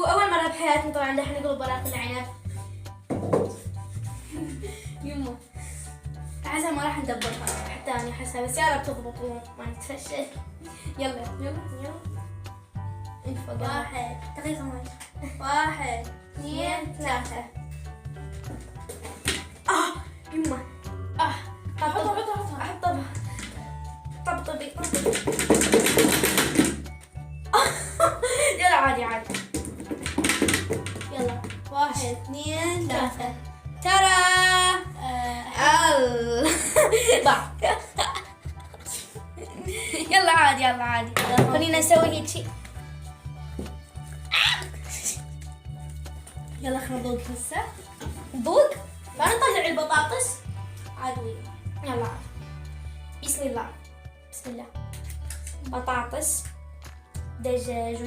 أول مرة بحياتنا طبعا رح نقلب ورق العنب. يمه عزة ما راح ندبرها حتى أنا أحسها، بس يا رب تضبط وما نتفشل. يلا يلا يلا. انفق. 1 دقيقة ماي. 1 2 3. يمه حطها طبطبي. يلا عادي. يلا 1 2 3. ترى يلا عادي. خلينا نسوي هيك شيء. يلا خلينا نذوق هسه. نذوق. لا نطلع البطاطس عادي. يلا عادي. بسم الله. بطاطس دجاج